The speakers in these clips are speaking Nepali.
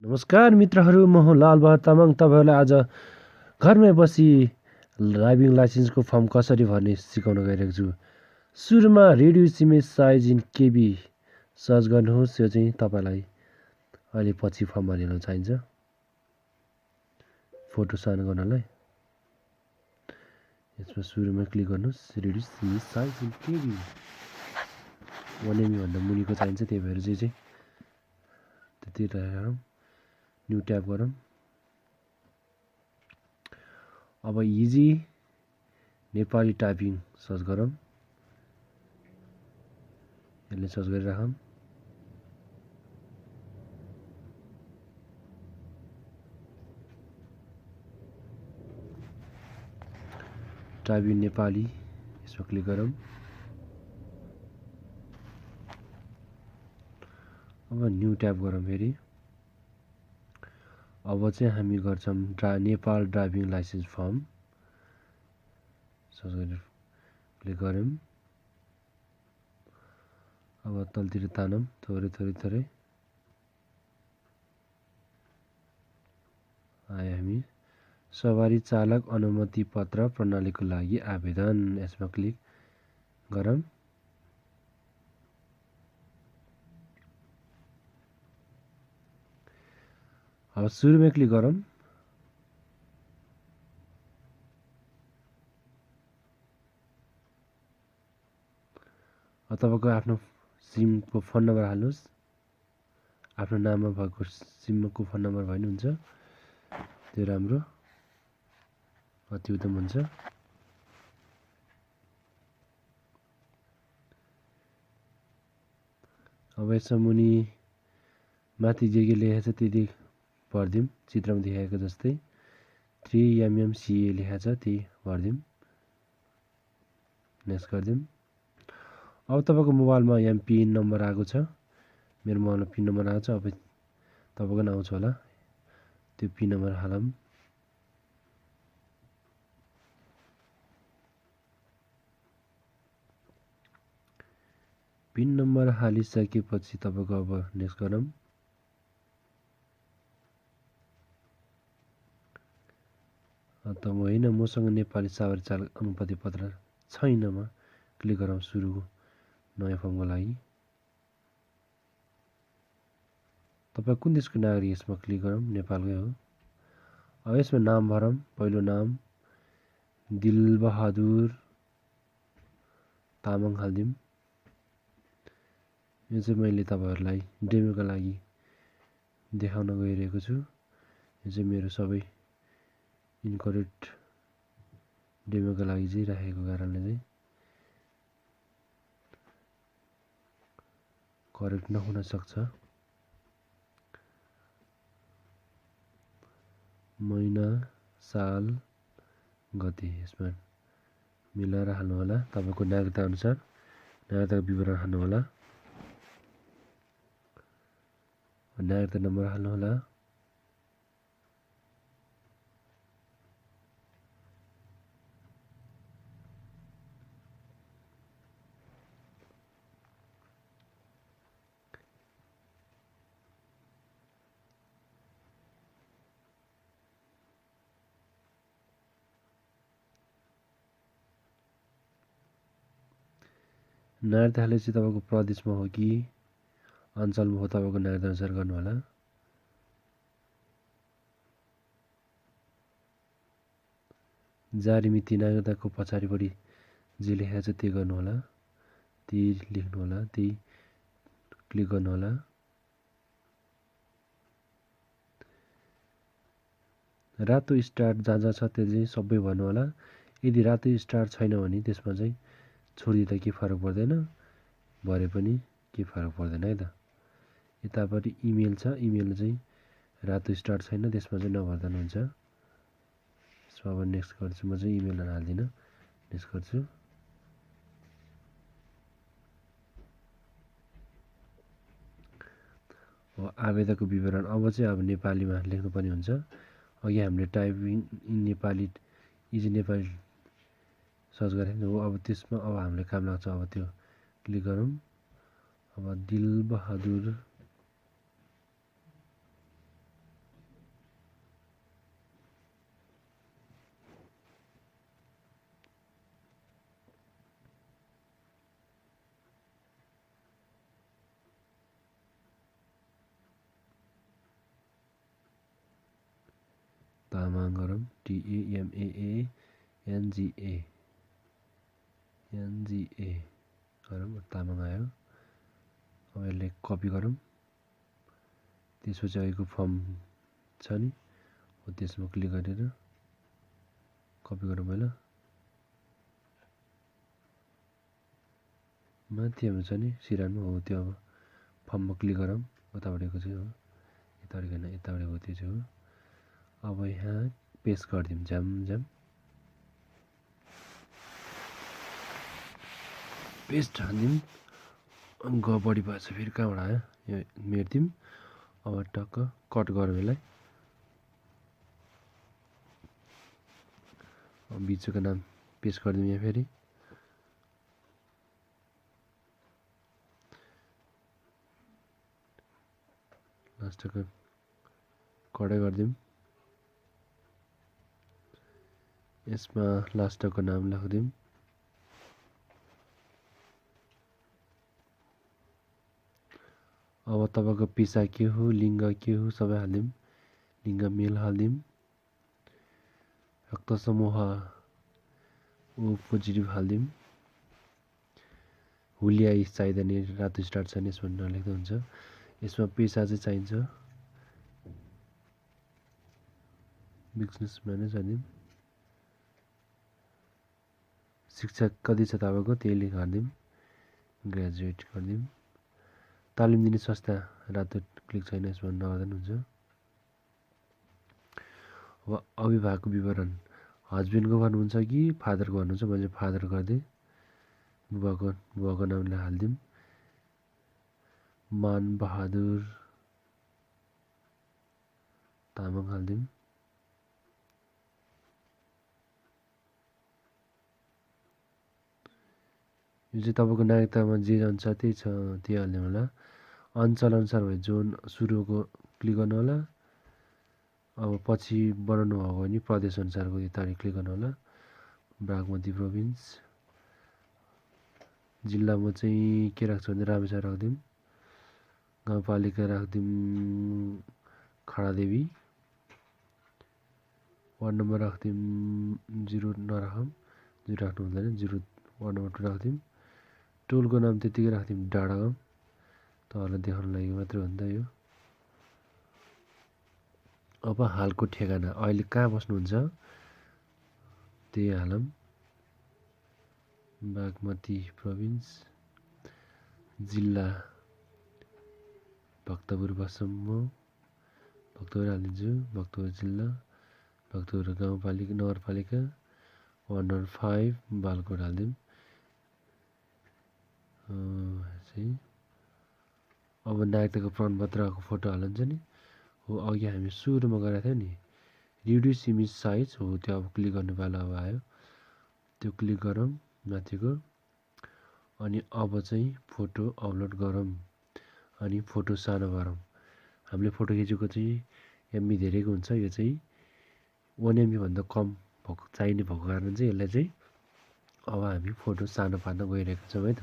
नमस्कार मित्रहरू, म हुँ लालबहादुर तामाङ। तपाईँहरूलाई आज घरमै बसी ड्राइभिङ लाइसेन्सको फर्म कसरी भर्ने सिकाउन गइरहेको छु। सुरुमा reduce image size in KB search गर्नुहोस्। यो चाहिँ तपाईँलाई अहिले पछि फर्म भर्न चाहिन्छ, फोटो सानो गर्नलाई। यसमा सुरुमा क्लिक गर्नुहोस्, reduce image size in KB 1 MB भन्दा मुनिको चाहिन्छ, त्यही भएर चाहिँ त्यति राखौँ। न्यू ट्याब गरौँ। अब इजी नेपाली टाइपिङ सर्च गरौँ। यसले सर्च गरिराखौँ। टाइपिङ नेपाली यसमा क्लिक गरौँ। अब न्यू ट्याब गरौँ फेरि। अब चाहिँ हामी गर्छौँ Nepal driving licence form search गरेर क्लिक गऱ्यौँ। अब तलतिर तानौँ थोरै आयो। हामी सवारी चालक अनुमति पत्र प्रणालीको लागि आवेदन, यसमा क्लिक गरौँ। अब सुरुमै क्लिक गरौँ। तपाईँको आफ्नो सिमको फोन नम्बर हाल्नुहोस्। आफ्नो नाममा भएको सिमको फोन नम्बर भए पनि हुन्छ, त्यो राम्रो, अति उत्तम हुन्छ। अब यसमा मुनि माथि जे लेखेको छ त्यति भरिदिउँ। चित्रमा देखाएको जस्तै 3mmCA लेखेको छ, त्यही भरिदिउँ। नेक्स्ट गरिदिउँ। अब तपाईँको मोबाइलमा यहाँ पिन नम्बर आएको छ। मेरो मोबाइलमा पिन नम्बर आएको छ। अब तपाईँको पनि आउँछ होला, त्यो पिन नम्बर हालौँ। पिन नम्बर हालिसकेपछि तपाईँको अब नेक्स्ट गरौँ। त होइन, मसँग नेपाली सवारी चालक अनुमति पत्र छैनमा क्लिक गरौँ सुरु नयाँ फर्मको लागि। तपाईँ कुन देशको नागरिक, यसमा क्लिक गरौँ। नेपालकै हो। अब यसमा नाम भरौँ। पहिलो नाम दिलबहादुर तामाङ हालिदिउँ। यो चाहिँ मैले तपाईँहरूलाई डेमोको लागि देखाउन गइरहेको छु। यो चाहिँ मेरो सबै इनकरेक्ट डेमोको लागि चाहिँ राखेको कारणले चाहिँ करेक्ट नहुन सक्छ। महिना, साल, गते यसमा मिलाएर हाल्नुहोला। तपाईँको नागरिकता अनुसार नागरिकताको विवरण हाल्नुहोला। नागरिकता नम्बर हाल्नुहोला। नागरिकता हालेपछि तपाईँको प्रदेशमा हो कि अञ्चलमा हो, तपाईँको नागरिकता अनुसार गर्नुहोला। जारी मिति नागरिकताको पछाडिपट्टि जे लेखेको छ त्यो गर्नुहोला, त्यही लेख्नुहोला, त्यही क्लिक गर्नुहोला। रातो स्टार जहाँ जहाँ छ त्यो चाहिँ सबै भन्नुहोला। यदि रातो स्टार छैन भने त्यसमा चाहिँ छोडिदिँदा केही फरक पर्दैन, भरे पनि केही फरक पर्दैन है त। यतापट्टि इमेल छ, इमेल चाहिँ रातो स्टार छैन, त्यसमा चाहिँ नभर्दा हुन्छ। यसमा अब नेक्स्ट गर्छु। म चाहिँ इमेल हाल्दिनँ, नेक्स्ट गर्छु। आवेदनको विवरण अब चाहिँ अब नेपालीमा लेख्नुपर्ने हुन्छ। अघि हामीले typing in Nepali easy Nepali search गरेको हो। अब त्यसमा अब हामीलाई काम लाग्छ। अब त्यो क्लिक गरौँ। अब दिलबहादुर तामाङ गरौँ TAMAANGA NGA गरौँ तामाङ आयो। अब यसलाई कपी गरौँ। त्यसपछि अहिलेको फर्म छ नि हो त्यसमा क्लिक गरेर कपी गरौँ पहिला। माथि हुन्छ नि सिरानमा हो त्यो। अब फर्ममा क्लिक गरौँ। उतापट्टिको चाहिँ हो यतापट्टि होइन यतापट्टिको त्यो चाहिँ हो। अब यहाँ पेस्ट गरिदिउँ झ्याम झ्याम पेस्ट हानिदिउँ। बढी भएछ फेरि कहाँबाट आयो यो मेटिदिउँ। अब टक्क कट गरौँ यसलाई। अब बिचको नाम पेस्ट गरिदिउँ यहाँ फेरि। लास्टको कडै गरिदिउँ। यसमा लास्टको नाम लेखिदिउँ। अब तपाईँको पेसा के हो लिङ्ग के हो सबै हालिदिउँ। लिङ्ग मेल हालिदिउँ। रक्त समूह ओ पोजिटिभ हालिदिउँ। हुलिया चाहिँदैन रातो स्टार छैन यसमा नलेख्दा हुन्छ। यसमा पेसा चाहिँ चाहिन्छ बिजनेसम्यानै हालिदिउँ। शिक्षा कति छ तपाईँको त्यही हालिदिउँ। ग्रेजुएट गरिदिउँ। तालिम दिने संस्था रातो क्लिक छैन यसमा नगर्दा पनि हुन्छ। अब अभिभावकको विवरण हस्बेन्डको भन्नुहुन्छ कि फादरको भन्नुहुन्छ। मैले फादर गरिदिएँ। बुबाको नामले हालिदिउँ। मान बहादुर तामाङ हालिदिउँ। यो चाहिँ तपाईँको नागरिकतामा जे अनुसार त्यही छ त्यही हाल्नु होला। अञ्चल अनुसार भयो जोन सुरुको क्लिक गर्नु होला। अब पछि बनाउनु भएको भने प्रदेश अनुसारको यो तारिक क्लिक गर्नु होला। बागमती प्रोभिन्स जिल्लामा चाहिँ के राख्छ भने रामेछाप राखिदिउँ। गाउँपालिका राखिदिउँ खडादेवी। वार्ड नम्बर राखिदिउँ 0 नराखौँ 0 राख्नु हुँदैन 0 वार्ड नम्बर 2 राखिदिउँ। टोलको नाम त्यतिकै राखिदिउँ डाँडागाउँ। तपाईँहरूलाई देखाउनु लागि मात्रै हो नि त यो। अब हालको ठेगाना अहिले कहाँ बस्नुहुन्छ त्यही हालौँ। बागमती प्रोभिन्स जिल्ला भक्तपुर बस्छौँ म। भक्तपुर हालिदिन्छु। भक्तपुर जिल्ला भक्तपुर गाउँपालिका नगरपालिका वार्ड नम्बर 5 बालकोट हालिदिउँ। चाहिँ अब नागरिकताको प्रमाणपत्रको फोटो हालिन्छ नि हो अघि हामी सुरुमा गरेको थियौँ नि रिड्युस इमेज साइज हो त्यो अब क्लिक गर्नु पालो अब आयो त्यो क्लिक गरौँ माथिको। अनि अब चाहिँ फोटो अपलोड गरौँ। अनि फोटो सानो गरौँ। हामीले फोटो खिचेको चाहिँ एमबी धेरैको हुन्छ। यो चाहिँ 1 MB भन्दा कम भएको चाहिने भएको कारण चाहिँ यसलाई चाहिँ अब हामी फोटो सानो पार्न गइरहेको छौँ है त।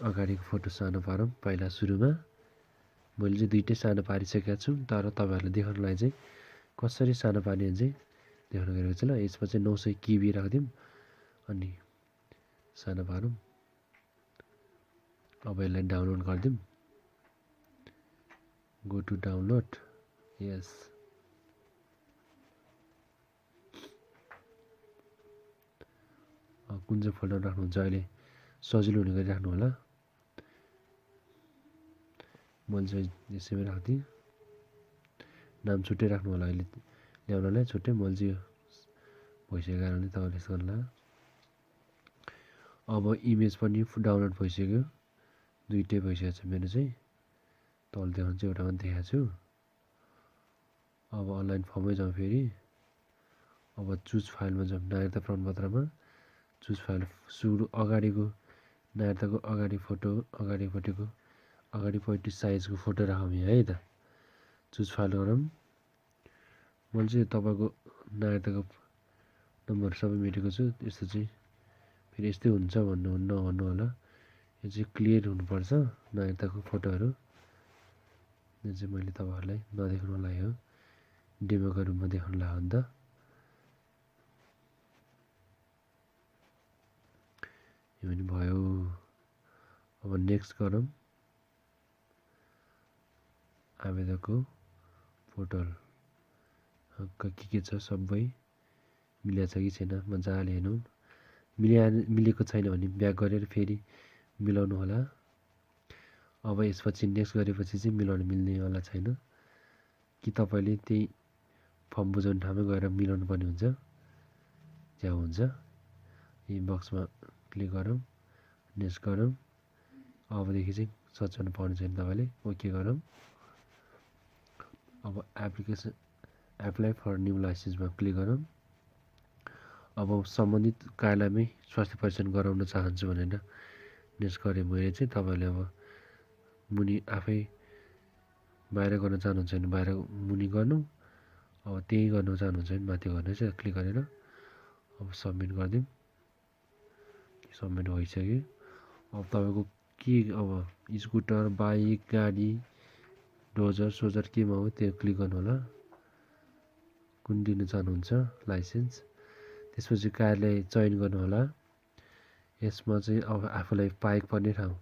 अगाडिको फोटो सानो पारौँ। पहिला सुरुमा मैले चाहिँ दुइटै सानो पारिसकेका छु तर तपाईँहरूलाई देखाउनलाई चाहिँ कसरी सानो पार्ने चाहिँ देखाउन गइरहेको छु ल। यसमा चाहिँ 900 KB राखिदिउँ अनि सानो पारौँ। अब यसलाई डाउनलोड गरिदिउँ। गो टु डाउनलोड यस। कुन चाहिँ फोल्डर राख्नुहुन्छ अहिले सजिलो हुने गरी राख्नु होला। मैले चाहिँ यसैमा राखिदिएँ। नाम छुट्टै राख्नु होला अहिले ल्याउनलाई छुट्टै मैले चाहिँ भइसकेको कारणले तपाईँले यसो गर्नु होला। अब इमेज पनि डाउनलोड भइसक्यो दुइटै भइसकेको छ मेरो चाहिँ तल देखाउँछु एउटा मात्रै देखाएको छु। अब अनलाइन फर्ममै जाउँ फेरि। अब चुज फाइलमा जाउँ नागरिकता प्रमाणपत्रमा चुज फाइल सुरु अगाडिको नागरिकताको अगाडि फोटो अगाडिपट्टिको अगाडिपट्टि साइजको फोटो राखौँ यहाँ है त। चुज फाइल गरौँ। मैले चाहिँ तपाईँको नागरिकताको नम्बर सबै मेटेको छु। यस्तो चाहिँ फेरि यस्तै हुन्छ नभन्नु होला। यो चाहिँ क्लियर हुनुपर्छ नागरिकताको फोटोहरू। यो चाहिँ मैले तपाईँहरूलाई नदेखाउनलाई हो। डेमोको रूपमा देखाउनु लाग्यो नि त। यो पनि भयो। अब नेक्स्ट गरौँ। आवेदकको पोर्टल के छ सबै मिलेको छ कि छैन मजाले हेर्नु। मिलेको छैन भने ब्याक गरेर फेरि मिलाउनु होला। अब यसपछि नेक्स्ट गरेपछि चाहिँ मिलाउन मिल्नेवाला छैन कि तपाईँले त्यही फर्म बुझाउने ठाउँमै गएर मिलाउनु पर्ने हुन्छ, त्यहाँ हुन्छ। यी बक्समा क्लिक गरौँ, नेक्स्ट गरौँ। अबदेखि चाहिँ सर्च गर्नु पाउने छैन तपाईँले। ओके गरौँ। अब एप्लिकेसन एप्लाई फर न्यू लाइसेन्समा क्लिक गरौँ। अब सम्बन्धित कार्यालयमै स्वास्थ्य परीक्षण गराउन चाहन्छु भनेर नेक्स्ट गरेँ मैले चाहिँ। तपाईँले अब मुनि आफै बाहिर गर्न चाहनुहुन्छ भने बाहिर मुनि गर्नु, अब त्यही गर्नु चाहनुहुन्छ भने माथि गर्नु चाहिँ क्लिक गरेर अब सबमिट गरिदिउँ। सबमिट भइसक्यो। अब तपाईँको के अब स्कुटर, बाइक, गाडी, डोजर सोजर केमा हो त्यो क्लिक गर्नु होला, कुन दिनु चाहनुहुन्छ लाइसेन्स। त्यसपछि कार्यालय चयन गर्नु होला। यसमा चाहिँ अब आफूलाई पाएको पर्ने ठाउँ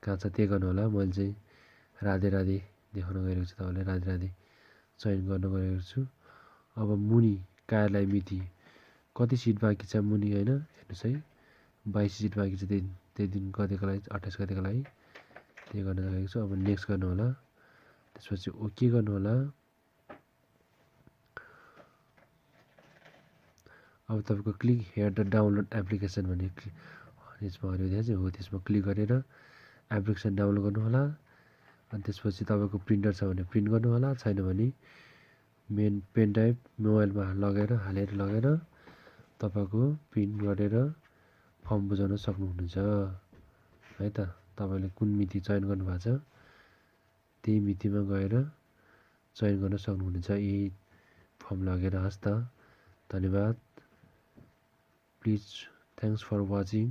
कहाँ छ त्यही गर्नु होला। मैले चाहिँ राधे राधे देखाउन गएको छु, तपाईँलाई राधे राधे चयन गर्न गएको छु। अब मुनि कार्यालय मिति कति सिट बाँकी छ मुनि होइन हेर्नुहोस् है, 22 सिट बाँकी छ त्यही दिन गतेको लागि 28 गतेको लागि त्यही गर्न गएको छु। अब नेक्स्ट गर्नु होला, त्यसपछि ओके गर्नु होला। अब तपाईँको click here the download application भन्ने यसमा हरियो देखाएको छ हो, त्यसमा क्लिक गरेर एप्लिकेसन डाउनलोड गर्नु होला। अनि त्यसपछि तपाईँको प्रिन्टर छ भने प्रिन्ट गर्नु होला, छैन भने मेन पेन ड्राइभ मोबाइलमा हालेर लगेर तपाईँको प्रिन्ट गरेर फर्म बुझाउन सक्नुहुनेछ है त। तपाईँले कुन मिति चयन गर्नुभएको छ त्यही मितिमा गएर चयन गर्न सक्नुहुनेछ यही फर्म लगेर। हस् त, धन्यवाद। Please thanks for watching.